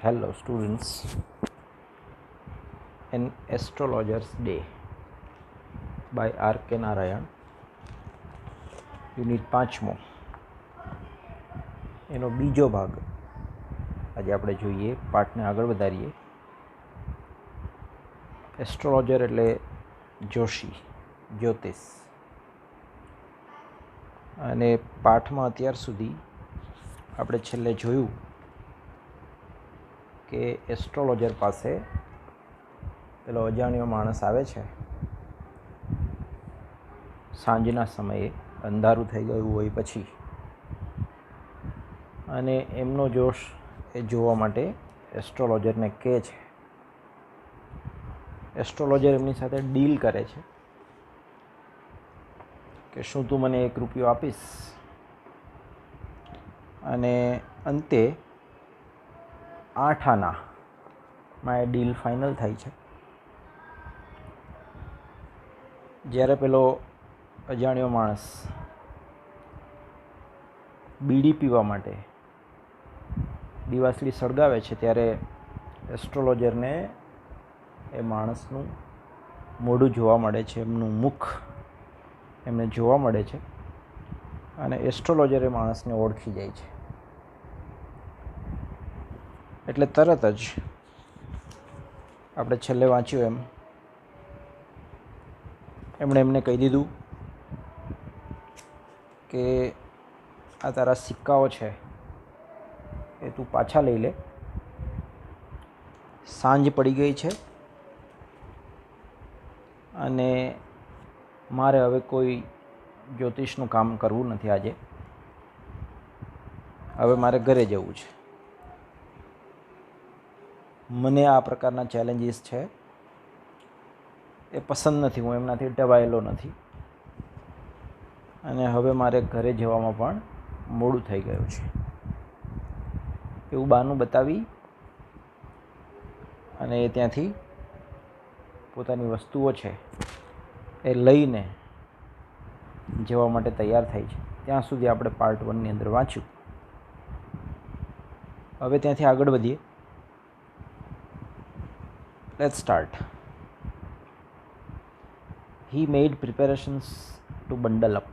Hello students, an astrologer's day by R.K. Narayan, unit 5મો એનો બીજો ભાગ આજે આપણે જોઈએ. પાઠને આગળ વધારીએ. એસ્ટ્રોલોજર એટલે જોશી, જ્યોતિષ. અને પાઠમાં અત્યાર સુધી આપણે છેલ્લે જોયું કે એસ્ટ્રોલોજર પાસે પેલો અજાણ્યો માણસ આવે છે. સાંજના સમયે અંધારું થઈ ગયું હોય પછી, અને એમનો જોશ એ જોવા માટે એસ્ટ્રોલોજરને કહે છે. એસ્ટ્રોલોજર એમની સાથે ડીલ કરે છે કે શું તું મને 1 રૂપિયો આપીશ. અને અંતે 8 આનામાં એ ડીલ ફાઇનલ થાય છે. જ્યારે પેલો અજાણ્યો માણસ બીડી પીવા માટે દીવાસળી સળગાવે છે, ત્યારે એસ્ટ્રોલોજરને એ માણસનું મોઢું જોવા મળે છે, એમનું મુખ એમને જોવા મળે છે. અને એસ્ટ્રોલોજર એ માણસને ઓળખી જાય છે. એટલે તરત જ આપણે છેલ્લે વાંચ્યું એમણે એમને કહી દીધું કે આ તારા સિક્કાઓ છે એ તું પાછા લઈ લે. સાંજ પડી ગઈ છે અને મારે હવે કોઈ જ્યોતિષનું કામ કરવું નથી આજે. હવે મારે ઘરે જવું છે. મને આ પ્રકારના ચેલેન્જીસ છે એ પસંદ નથી, હું એમનાથી ટેવાયેલો નથી. અને હવે મારે ઘરે જવામાં પણ મોડું થઈ ગયું છે. એવું બહાનું બતાવી અને એ ત્યાંથી પોતાની વસ્તુઓ છે એ લઈને જવા માટે તૈયાર થાય છે. ત્યાં સુધી આપણે પાર્ટ 1ની અંદર વાંચ્યું. હવે ત્યાંથી આગળ વધીએ. Let's start. He made preparations to bundle up.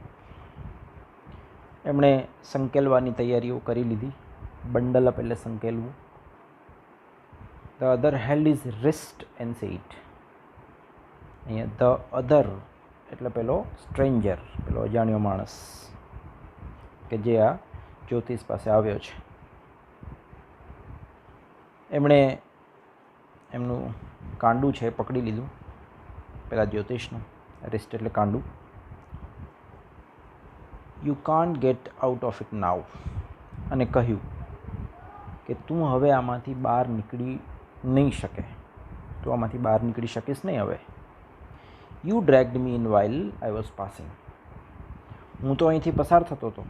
એમણે સંકેલવાની તૈયારીઓ કરી લીધી. બંડલ અપ એટલે સંકેલવું. The other held his wrist and said. અહીંયા ધ અધર એટલે પેલો સ્ટ્રેન્જર, પેલો અજાણ્યો માણસ કે જે આ જ્યોતિષ પાસે આવ્યો છે. એમણે એમનું કાંડું છે પકડી લીધું, પેલા જ્યોતિષનું. રિસ્ટ એટલે કાંડું. You can't get out of it now. અને કહ્યું કે તું હવે આમાંથી બહાર નીકળી નહીં શકે, તું આમાંથી બહાર નીકળી શકીશ નહીં હવે. You dragged me in while I was passing. હું તો અહીંથી પસાર થતો હતો,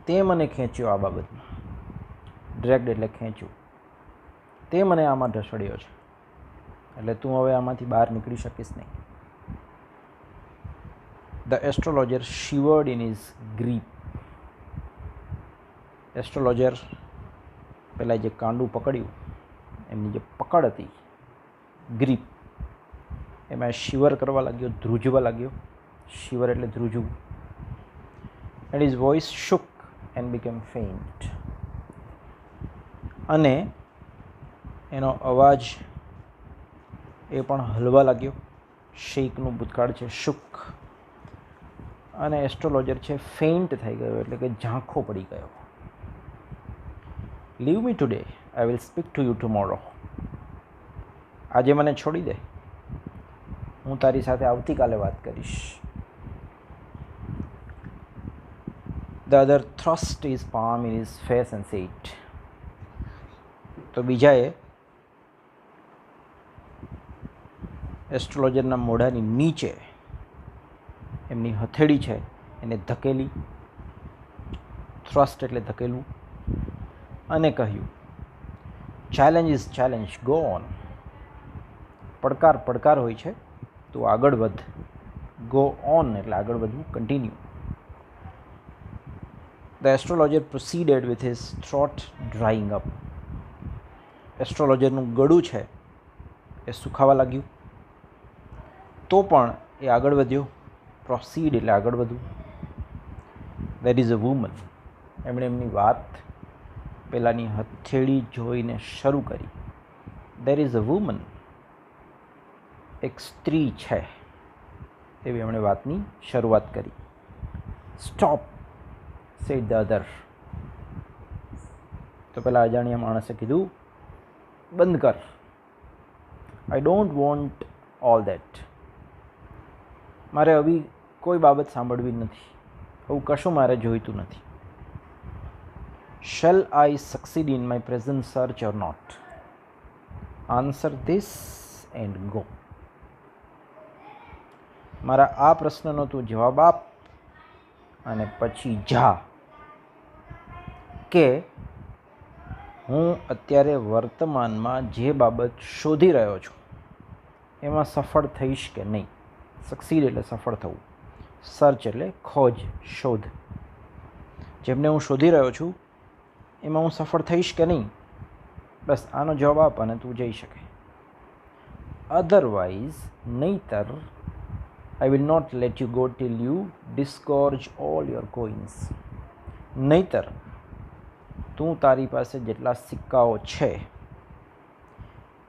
તે મને ખેંચ્યો આ બાબતમાં. ડ્રેગ્ડ એટલે ખેંચ્યું. તે મને આમાં ઢસડ્યો છે, એટલે તું હવે આમાંથી બહાર નીકળી શકીશ નહીં. The astrologer shivered in his grip. Astrologer પહેલાં જે કાંડું પકડ્યું, એમની જે પકડ હતી, ગ્રીપ, એમાં શિવર કરવા લાગ્યો, ધ્રુજવા લાગ્યો. શિવર એટલે ધ્રુજવું. And his voice shook and became faint. અને એનો અવાજ એ પણ હલવા લાગ્યો. શેકનું ભૂતકાળ છે શુક. અને એસ્ટ્રોલોજર છે ફેઇન્ટ થઈ ગયો, એટલે કે ઝાંખો પડી ગયો. Leave me today, I will speak to you tomorrow. આજે મને છોડી દે, હું તારી સાથે આવતીકાલે વાત કરીશ. The other thrust is palm in his face and set. તો બીજાએ એસ્ટ્રોલોજરના મોઢાની નીચે એમની હથેળી છે એને ધકેલી. થ્રસ્ટ એટલે ધકેલવું. અને કહ્યું challenge is challenge, go on. પડકાર પડકાર હોય છે, તો આગળ વધ. ગો ઓન એટલે આગળ વધવું, continue. The astrologer proceeded with his throat drying up. એસ્ટ્રોલોજરનું ગળું છે એ સુખાવા લાગ્યું, તો પણ એ આગળ વધ્યો. પ્રોસીડ એટલે આગળ વધવું. There is a woman. એમણે એમની વાત પેલાની હથેળી જોઈને શરૂ કરી. There is a woman. એક સ્ત્રી છે એવી એમણે વાતની શરૂઆત કરી. Stop, said the other. તો પેલા અજાણ્યા માણસે કીધું, બંધ કર. I don't want all that. મારે આવી કોઈ બાબત સાંભળવી નથી. આવું કશું મારે જોઈતું નથી. Shall I succeed in my present search or not? Answer this and go. મારા આ પ્રશ્નનો તું જવાબ આપ અને પછી જા. કે હું અત્યારે વર્તમાનમાં જે બાબત શોધી રહ્યો છું એમાં સફળ થઈશ કે નહીં. સક્સીડ એટલે સફળ થવું, સર્ચ એટલે ખોજ, શોધ. જેમને હું શોધી રહ્યો છું એમાં હું સફળ થઈશ કે નહીં, બસ આનો જવાબ આપ અને તું જઈ શકે. અધરવાઇઝ, નહીતર, I will not let you go till you disgorge all your coins. નહીતર તું તારી પાસે જેટલા સિક્કાઓ છે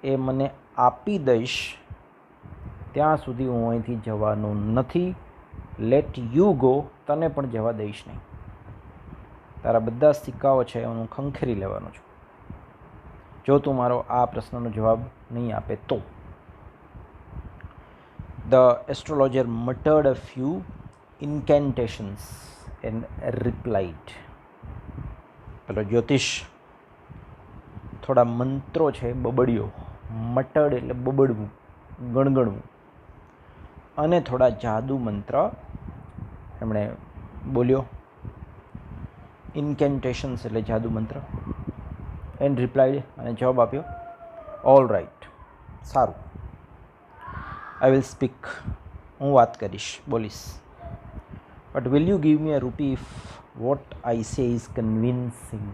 એ મને આપી દઈશ ત્યાં સુધી હું અહીંથી જવાનો નથી. લેટ યુ ગો, તને પણ જવા દઈશ નહીં. તારા બધા સિક્કાઓ છે હું ખંખેરી લેવાનો છું જો તું મારો આ પ્રશ્નનો જવાબ નહીં આપે તો. The astrologer muttered a few incantations and replied. પેલો જ્યોતિષ થોડા મંત્રો છે બબડ્યો. મટડ એટલે બબડવું, ગણગણવું. અને થોડા જાદુ મંત્ર એમણે બોલ્યો. ઇન્કેન્ટેશન્સ એટલે જાદુ મંત્ર. એન્ડ રિપ્લાઇડ, અને જવાબ આપ્યો, ઓલ રાઇટ, સારું. આઈ વિલ સ્પીક, હું વાત કરીશ, બોલીશ. But will you give me a rupee if what I સે ઇઝ કન્વિન્સિંગ?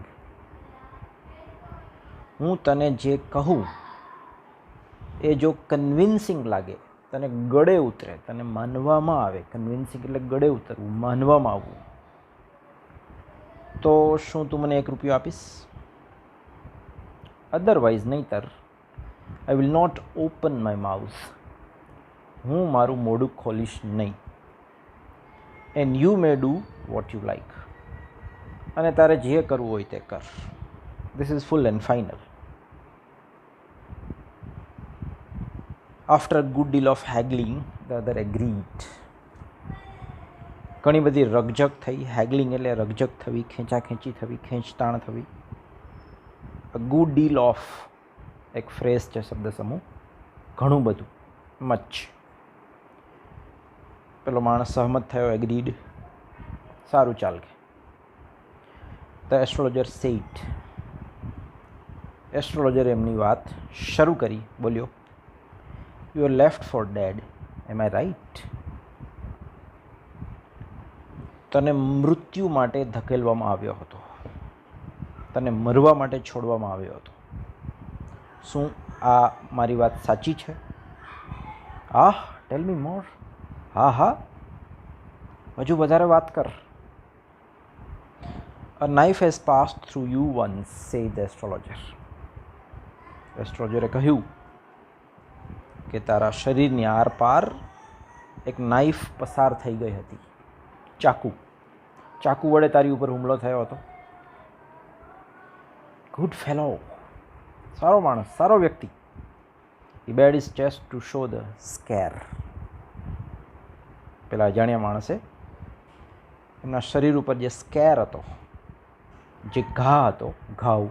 હું તને જે કહું એ જો કન્વિન્સિંગ લાગે, તને ગળે ઉતરે, તને માનવામાં આવે. કન્વિન્સિંગ એટલે ગળે ઉતરવું, માનવામાં આવવું. તો શું તું મને 1 રૂપિયો આપીશ? અધરવાઇઝ, નહીતર, I will not open my mouth. હું મારું મોઢું ખોલીશ નહીં. And you may do what you like. અને તારે જે કરવું હોય તે કર. This is full and final. After a good deal of haggling the other agreed. ઘણી બધી રકઝક થઈ. હેગલિંગ એટલે રકઝક થવી, ખેંચાખેંચી થવી, ખેંચતાણ થવી. અ ગુડ ડીલ ઓફ એક ફ્રેઝ છે, શબ્દ સમૂહ. ઘણું બધું, મચ. પેલો માણસ સહમત થયો, એગ્રીડ. સારું, ચાલ કે. The astrologer sad. એસ્ટ્રોલોજરે એમની વાત શરૂ કરી, બોલ્યો, you are left for dead, am I right? તને મૃત્યુ માટે ધકેલવામાં આવ્યો હતો, તને મરવા માટે છોડવામાં આવ્યો હતો. શું આ મારી વાત સાચી છે? ટેલ મી મોર. હા, હજુ વધારે વાત કર. A knife has passed through you once, said the astrologer. એસ્ટ્રોલોજરે કહ્યું કે તારા શરીરની આરપાર એક નાઇફ પસાર થઈ ગઈ હતી. ચાકુ વડે તારી ઉપર હુમલો થયો હતો. ગુડ ફેલો, સારો માણસ, સારો વ્યક્તિ. He bared his chest to show the scare. પેલા અજાણ્યા માણસે એમના શરીર ઉપર જે સ્કેર હતો, જે ઘા હતો, ઘાવ,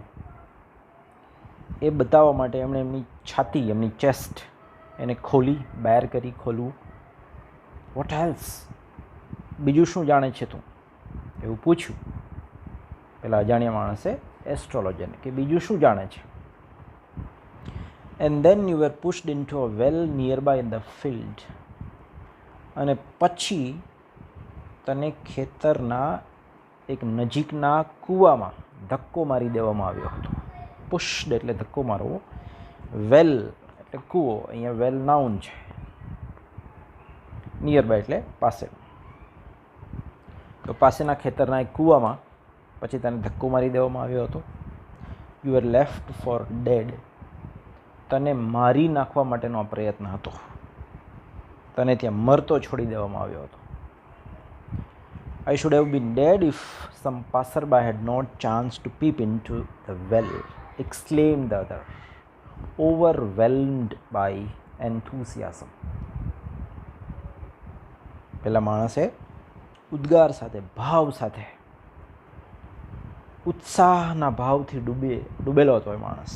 એ બતાવવા માટે એમણે એમની છાતી, એમની ચેસ્ટ એને ખોલી, બેર કરી, ખોલવું. Vote else? બીજું શું જાણે છે તું? એવું પૂછ્યું પેલા અજાણ્યા માણસે એસ્ટ્રોલોજરને કે બીજું શું જાણે છે? And then you were pushed into a well nearby in the field. અને પછી તને ખેતરના એક નજીકના કૂવામાં ધક્કો મારી દેવામાં આવ્યો હતો. પુશ્ડ એટલે ધક્કો મારવો, વેલ એટલે કૂવો, અહીંયા વેલ નાઉન છે, નિયર બાય એટલે પાસે. તો પાસેના ખેતરના એક કૂવામાં પછી તને ધક્કો મારી દેવામાં આવ્યો હતો. You are left for dead, તને મારી નાખવા માટેનો આ પ્રયત્ન હતો, તને ત્યાં મરતો છોડી દેવામાં આવ્યો હતો. I should have been dead if some passerby had not chanced to peep into the well, exclaimed the other, overwhelmed by enthusiasm. પેલા માણસે ઉદ્ગાર સાથે, ભાવ સાથે, ઉત્સાહના ભાવથી ડૂબેલો હતો એ માણસ.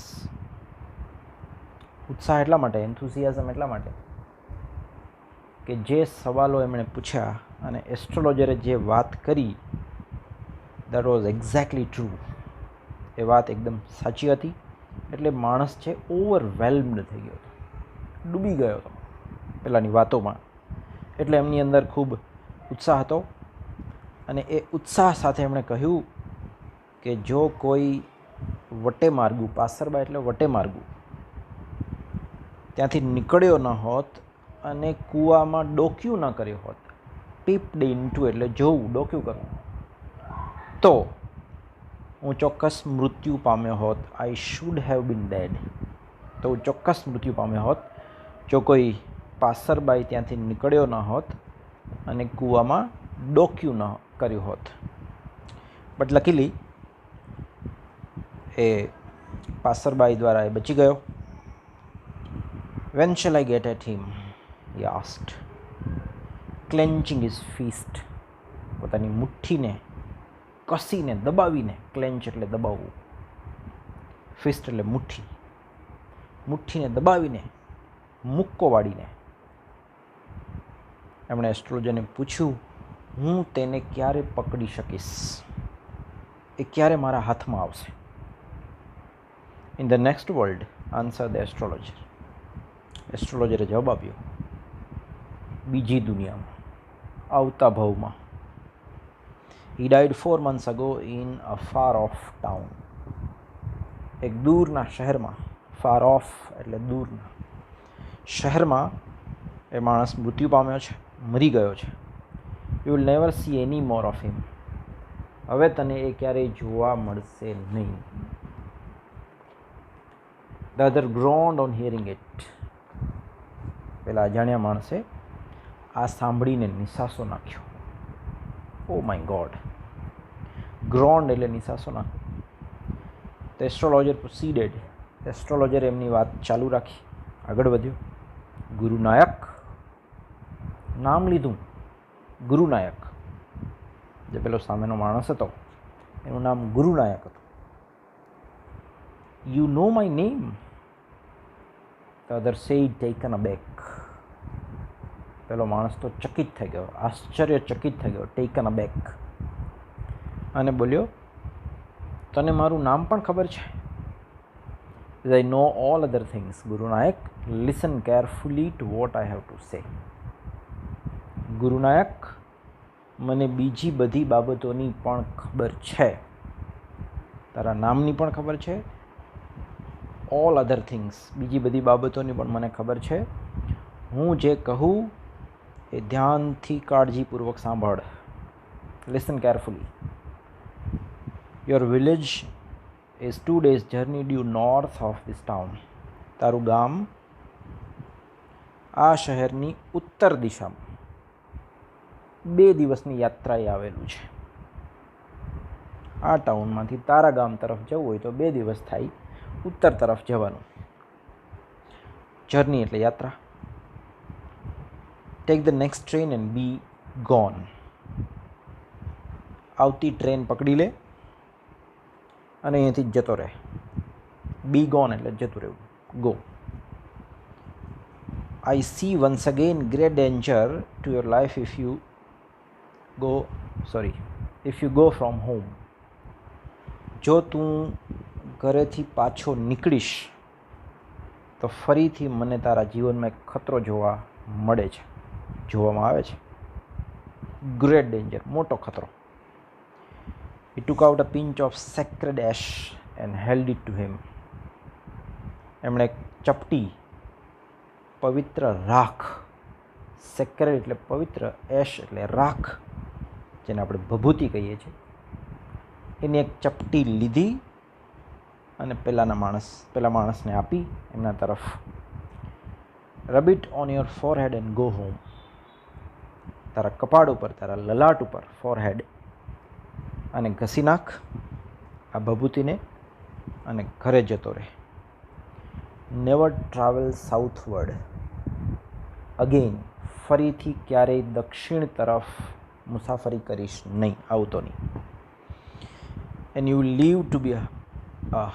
ઉત્સાહ એટલા માટે, એન્થુસિયાઝમ એટલા માટે કે જે સવાલો એમણે પૂછ્યા અને એસ્ટ્રોલોજરે જે વાત કરી, દેટ વોઝ એક્ઝેક્ટલી ટ્રુ. એ વાત એકદમ સાચી હતી. એટલે માણસ છે ઓવરવેલ્મ્ડ થઈ ગયો હતો, ડૂબી ગયો હતો પેલાની વાતોમાં. એટલે એમની અંદર ખૂબ ઉત્સાહ હતો અને એ ઉત્સાહ સાથે એમણે કહ્યું કે જો કોઈ વટે માર્ગું, પાસરબાઈ એટલે વટે માર્ગું, ત્યાંથી નીકળ્યો ન હોત અને કૂવામાં ડોક્યું ન કર્યું હોત, પીપ્ડ ઇન્ટુ એટલે જોવું, ડોક્યું કરવું, તો હું ચોક્કસ મૃત્યુ પામ્યો હોત. I should have been dead, તો હું ચોક્કસ મૃત્યુ પામ્યો હોત જો કોઈ પાસરબાઈ ત્યાંથી નીકળ્યો ન હોત અને કૂવામાં ડોક્યું ન કર્યું હોત. બટ લકીલી એ પાસરબાઈ દ્વારા એ બચી ગયો. When shall I get at him? He asked, clenching his fist. પોતાની મુઠ્ઠીને કસીને દબાવીને, ક્લેન્ચ એટલે દબાવવું, ફિસ્ટ એટલે મુઠ્ઠી, મુઠ્ઠીને દબાવીને, મુક્કો વાળીને એમણે એસ્ટ્રોલોજરને પૂછ્યું, હું તેને ક્યારે પકડી શકીશ, એ ક્યારે મારા હાથમાં આવશે? In the next world, answer the astrologer. એસ્ટ્રોલોજરે જવાબ આપ્યો, બીજી દુનિયામાં, આવતા ભવમાં. He died 4 months ago in a far off town. એક દૂરના શહેરમાં, ફાર ઓફ એટલે દૂરના શહેરમાં એ માણસ મૃત્યુ પામ્યો છે, મરી ગયો છે. You will never see any more of him. હવે તને એ ક્યારેય જોવા મળશે નહીં. The other groaned on hearing it. પેલા અજાણ્યા માણસે આ સાંભળીને નિસાસો નાખ્યો. Oh my God. ગ્રોન્ડ એટલે નિસાસો નાખ્યો. The astrologer પ્રોસીડેડ. એસ્ટ્રોલોજરે એમની વાત ચાલુ રાખી, આગળ વધ્યો. ગુરુનાયક, નામ લીધું. ગુરુનાયક, જે પેલો સામેનો માણસ હતો એનું નામ ગુરુનાયક હતું. You know my name? The other said, taken aback. પેલો માણસ તો ચકિત થઈ ગયો, આશ્ચર્યચકિત થઈ ગયો, ટેકન અબેક, અને બોલ્યો, તને મારું નામ પણ ખબર છે? I know all other things, Gurunayak. Listen carefully to what I have to say. Gurunayak, મને બીજી બધી બાબતોની પણ ખબર છે, તારા નામની પણ ખબર છે. ઓલ અધર થિંગ્સ, બીજી બધી બાબતોની પણ મને ખબર છે. હું જે કહું એ ધ્યાનથી, કાળજીપૂર્વક સાંભળ. Listen carefully. Your village is 2 days journey due north of this town. તારું ગામ આ શહેરની ઉત્તર દિશામાં 2 દિવસની યાત્રાએ આવેલું છે. આ ટાઉનમાંથી તારા ગામ તરફ જવું હોય તો 2 દિવસ થાય ઉત્તર તરફ જવાનું. જર્ની એટલે યાત્રા. Take the next train and be gone. આવતી ટ્રેન પકડી લે અને અહીંયાથી જતો રહે. બી ગોન એટલે જતું રહેવું, go. I C once again great danger to your life if you go from home. જો તું ઘરેથી પાછો નીકળીશ તો ફરીથી મને તારા જીવનમાં એક ખતરો જોવામાં આવે છે. ગ્રેટ ડેન્જર, મોટો ખતરો. He took out a pinch of sacred ash and held it to him. એમણે ચપટી પવિત્ર રાખ, સેક્રેડ એટલે પવિત્ર, એશ એટલે રાખ, જેને આપણે ભભૂતિ કહીએ છીએ, એની એક ચપટી લીધી અને પેલા માણસને આપી એમના તરફ. Rub it on your forehead and go home. તારા કપાળ ઉપર, તારા લલાટ ઉપર, ફોરહેડ, અને ઘસી નાખ આ ભભૂતિને અને ઘરે જતો રહે. Never travel southward again. ફરીથી ક્યારેય દક્ષિણ તરફ મુસાફરી કરીશ નહીં, આવતો નહીં. And you live to be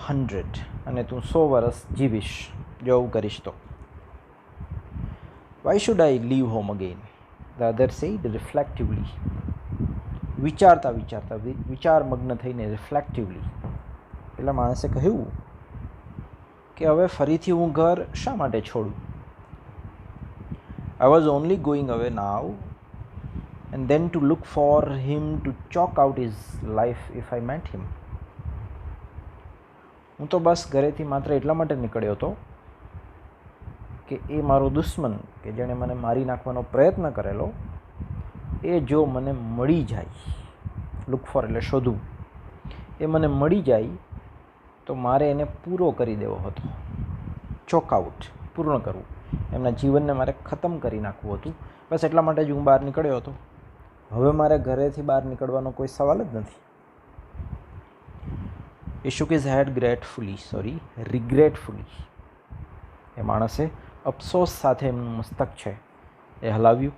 100, અને તું 100 વર્ષ જીવીશ જો આવું કરીશ તો. Why should I leave home again? The other said reflectively. વિચારતા વિચારતા, વિચારમગ્ન થઈને રિફ્લેક્ટિવલી પેલા માણસે કહ્યું કે હવે ફરીથી હું ઘર શા માટે છોડું? I was only going away now and then to look for him to chalk out his life if I met him. હું તો બસ ઘરેથી માત્ર એટલા માટે નીકળ્યો હતો કે એ મારો દુશ્મન, કે જેણે મને મારી નાખવાનો પ્રયત્ન કરેલો, એ જો મને મળી જાય, લુક ફોર એટલે શોધવું, એ મને મળી જાય તો મારે એને પૂરો કરી દેવો હતો. ચોક આઉટ, પૂર્ણ કરવું, એમના જીવનને મારે ખતમ કરી નાખવું હતું. બસ એટલા માટે જ હું બહાર નીકળ્યો હતો. હવે મારે ઘરેથી બહાર નીકળવાનો કોઈ સવાલ જ નથી. એ shook his head રિગ્રેટફુલી. એ માણસે અફસોસ સાથે એમનું મસ્તક છે એ હલાવ્યું.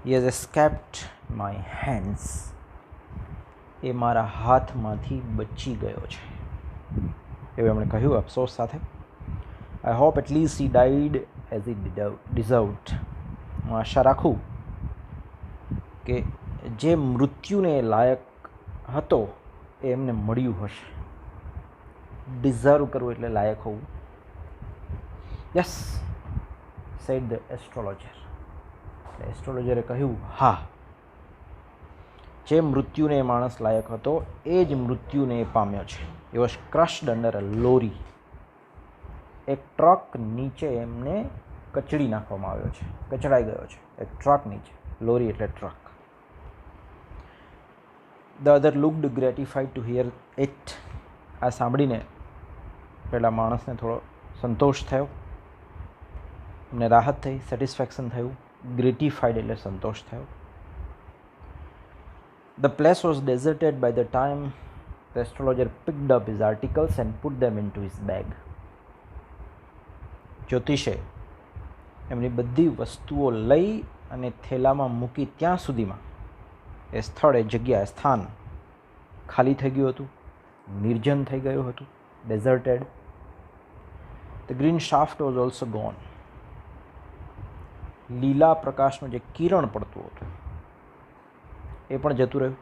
he has escaped my hands. એ મારા હાથમાંથી બચી ગયો છે એવું એમણે કહ્યું અફસોસ સાથે. I hope at least he died as he deserved. હું આશા રાખું કે જે મૃત્યુને લાયક હતો એ એમને મળ્યું હશે. ડિઝર્વ કરવું એટલે લાયક હોવું. Yes, said the astrologer. એસ્ટ્રોલોજરે કહ્યું હા, જે મૃત્યુને એ માણસ લાયક હતો એ જ મૃત્યુને એ પામ્યો છે. એ વોઝ ક્રશ્ડ અંડર અ લોરી. એક ટ્રક નીચે એમને કચડી નાખવામાં આવ્યો છે, કચડાઈ ગયો છે એક ટ્રક નીચે. લોરી એટલે truck. The other looked gratified to hear it. આ સાંભળીને પેલા માણસને થોડો સંતોષ થયો, એમને રાહત થઈ, સેટિસ્ફેક્શન થયું. ગ્રેટિફાઈડ એટલે સંતોષ થયો. The place was deserted by the time the astrologer picked up his articles and put them into his bag. જ્યોતિષે એમની બધી વસ્તુઓ લઈ અને થેલામાં મૂકી ત્યાં સુધીમાં એ સ્થળ, એ જગ્યા, એ સ્થાન ખાલી થઈ ગયું હતું, નિર્જન થઈ ગયું હતું, deserted. The green shaft was also gone. લીલા પ્રકાશનું જે કિરણ પડતું હતું એ પણ જતું રહ્યું.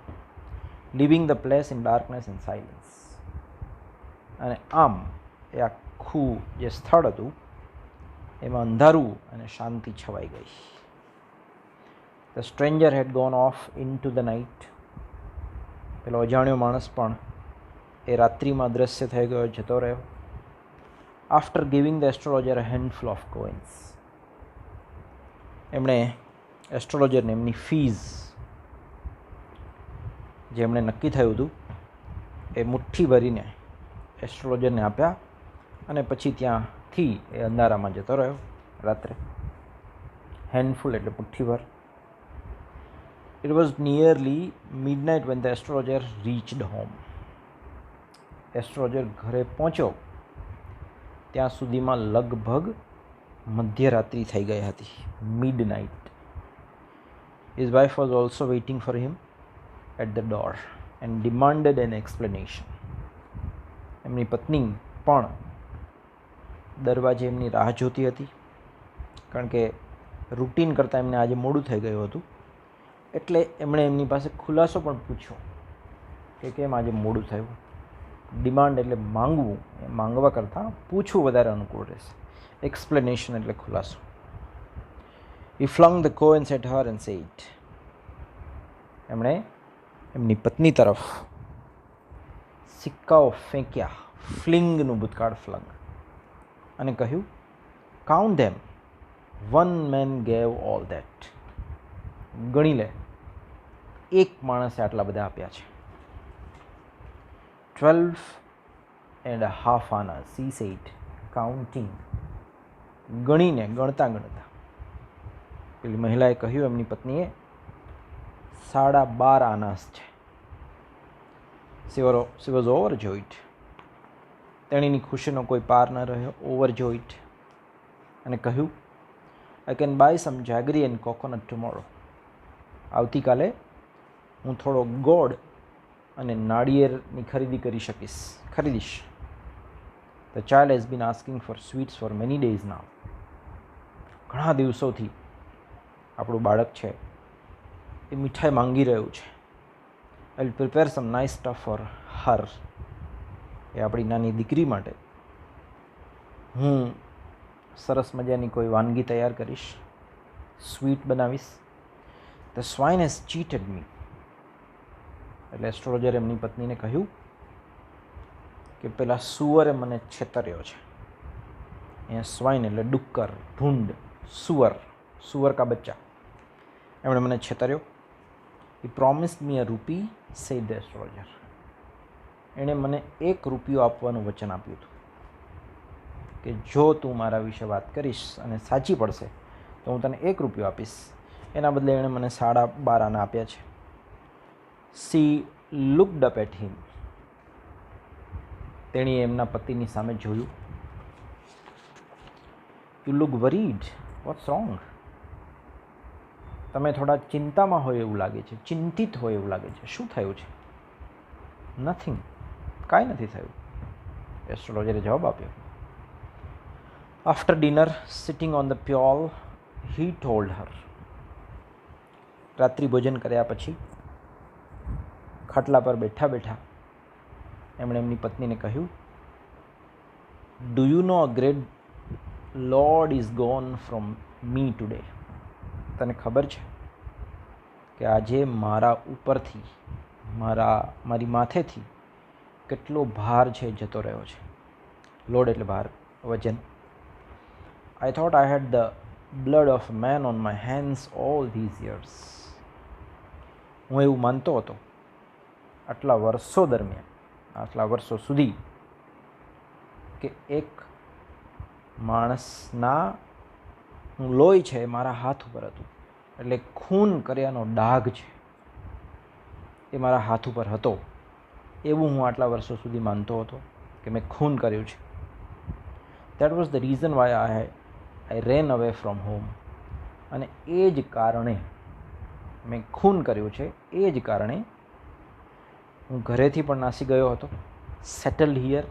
Living the place in darkness and silence. અને આમ એ આખું જે સ્થળ હતું એમાં અંધારું અને શાંતિ છવાઈ ગઈ. The stranger had gone off into the night. પેલો અજાણ્યો માણસ પણ એ રાત્રિમાં દ્રશ્ય થઈ ગયો, જતો રહ્યો. After giving the astrologer a handful of coins. એમણે એસ્ટ્રોલોજરને એમની ફીઝ જે એમણે નક્કી થયું હતું એ મુઠ્ઠી ભરીને એસ્ટ્રોલોજરને આપ્યા અને પછી ત્યાંથી એ અંધારામાં જતો રહ્યો રાત્રે. હેન્ડફુલ એટલે મુઠ્ઠીભર. It was nearly midnight when the astrologer reached home. Astrologer ઘરે પહોંચ્યો ત્યાં સુધીમાં લગભગ મધ્યરાત્રિ થઈ ગઈ હતી, midnight. His wife was also waiting for him at the door and demanded an explanation. એમની પત્ની પણ દરવાજે એમની રાહ જોતી હતી, કારણ કે રૂટીન કરતાં એમને આજે મોડું થઈ ગયું હતું, એટલે એમણે એમની પાસે ખુલાસો પણ પૂછ્યો કે કેમ આજે મોડું થયું. ડિમાન્ડ એટલે માંગવું, એ માંગવા કરતાં પૂછવું વધારે અનુકૂળ રહેશે. એક્સપ્લેનેશન એટલે ખુલાસો. He flung the coins at her and said. એમણે એમની પત્ની તરફ સિક્કાઓ ફેંક્યા, ફ્લિંગનું ભૂતકાળ ફ્લંગ. અને કહ્યું, count them, one man gave all that. ગણી લે, એક માણસે આટલા બધા આપ્યા છે. 12.5 આના, he said, counting. ગણીને, ગણતા ગણતા. પેલી મહિલાએ કહ્યું એમની પત્નીએ, 12.5 આનાસ છે. she was overjoyed. તેણીની ખુશીનો કોઈ પાર ન રહ્યો. overjoyed. અને કહ્યું, I can buy some jaggery and coconut tomorrow. આવતીકાલે હું થોડો ગોળ અને નાળિયેરની ખરીદીશ. The child has been asking for sweets for many days now. ઘણા દિવસોથી આપણું બાળક છે એ મીઠાઈ માંગી રહ્યું છે. I will prepare some nice stuff for her. એ આપણી નાની દીકરી માટે હું સરસ મજાની કોઈ વાનગી તૈયાર કરીશ, સ્વીટ બનાવીશ. The swine has cheated me. એટલે એસ્ટ્રોલોજરે એમની પત્નીને કહ્યું કે પેલા સુવરે મને છેતર્યો છે. અહીંયા સ્વાઇન એટલે ડુક્કર, ભૂંડ, સુવર કા બચ્ચા. એમણે મને છેતર્યો. He promised me a rupee, said the astrologer. એણે મને ₹1 આપવાનું વચન આપ્યું હતું કે જો તું મારા વિશે વાત કરીશ અને સાચી પડશે તો હું તને ₹1 આપીશ. એના બદલે એણે મને 12.5 આના આપ્યા છે. She looked up at him. તેણીએ એમના પતિની સામે જોયું. You look worried. What's wrong? તમે થોડા ચિંતામાં હોય એવું લાગે છે, ચિંતિત હોય એવું લાગે છે. શું થયું છે? નથિંગ. કાંઈ નથી થયું, એસ્ટ્રોલોજરે જવાબ આપ્યો. After dinner, sitting on the pyol, he told her. રાત્રિ ભોજન કર્યા પછી ખાટલા પર બેઠા બેઠા એમણે એમની પત્નીને કહ્યું, do you know a great lord is gone from me today. તને ખબર છે કે આજે મારા ઉપરથી, મારી માથેથી કેટલો ભાર છે જતો રહ્યો છે. લોડ એટલે ભાર, વજન. I thought I had the blood of main on my hands all these years. હું એવું માનતો હતો આટલા વર્ષો સુધી કે એક માણસના લોહી છે એ મારા હાથ ઉપર હતું. એટલે ખૂન કર્યાનો ડાઘ છે એ મારા હાથ ઉપર હતો. એવું હું આટલા વર્ષો સુધી માનતો હતો કે મેં ખૂન કર્યું છે. That was the reason why I rain away from home. અને એ જ કારણે મેં ખૂન કર્યું છે. એ જ કારણે હું ઘરેથી પણ નાસી ગયો હતો. સેટલડ હિયર,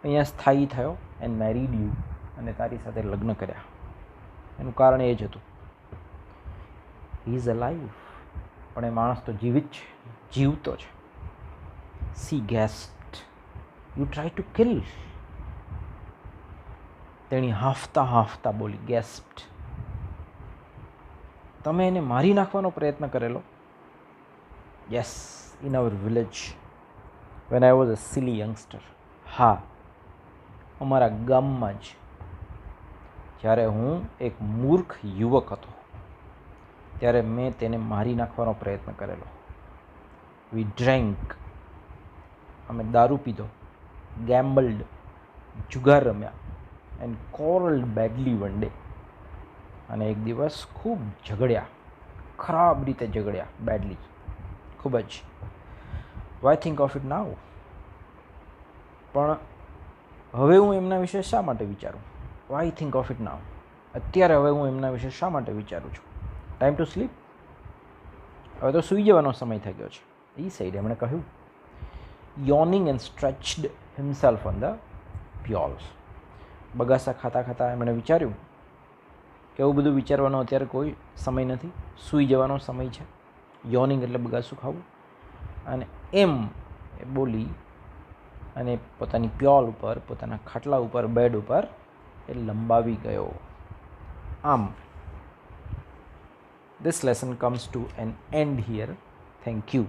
અહીંયા સ્થાયી થયો. એન્ડ મેરીડ યુ, અને તારી સાથે લગ્ન કર્યા. એનું કારણ એ જ હતું. He is alive. પણ એ માણસ તો જીવિત છે, જીવતો છે. She gasped, you try to kill. તેણી હાંફતા બોલી, ગેસ્પ્ડ. તમે એને મારી નાખવાનો પ્રયત્ન કરેલો. Yes, in our village when I was a silly youngster. હા, અમારા ગામમાં જ જ્યારે હું એક મૂર્ખ યુવક હતો ત્યારે મેં તેને મારી નાખવાનો પ્રયત્ન કરેલો. વી ડ્રેન્ક, અમે દારૂ પીધો, ગેમ્બલ્ડ, જુગાર રમ્યા, એન્ડ કોરલ્ડ બેડલી વન ડે. અને એક દિવસ ખૂબ ઝઘડ્યા, ખરાબ રીતે ઝઘડ્યા, બેડલી, ખૂબ જ. Why think of it now. પણ હવે હું એમના વિશે શા માટે વિચારું? Why think of it now. અત્યારે હવે હું એમના વિશે શા માટે વિચારું છું? Time to sleep. હવે તો સૂઈ જવાનો સમય થઈ ગયો છે. એ સાઈડ એમણે કહ્યું. Yawning and stretched himself on the pyols. બગાસા ખાતા એમણે વિચાર્યું કે એવું બધું વિચારવાનો અત્યારે કોઈ સમય નથી, સૂઈ જવાનો સમય છે. યોનિંગ એટલે બગાસું ખાવું. અને એમ એ બોલી અને પોતાની પ્યોલ ઉપર, પોતાના ખાટલા ઉપર, બેડ ઉપર એ લંબાવી ગયો. આમ this lesson comes to an end here. Thank you.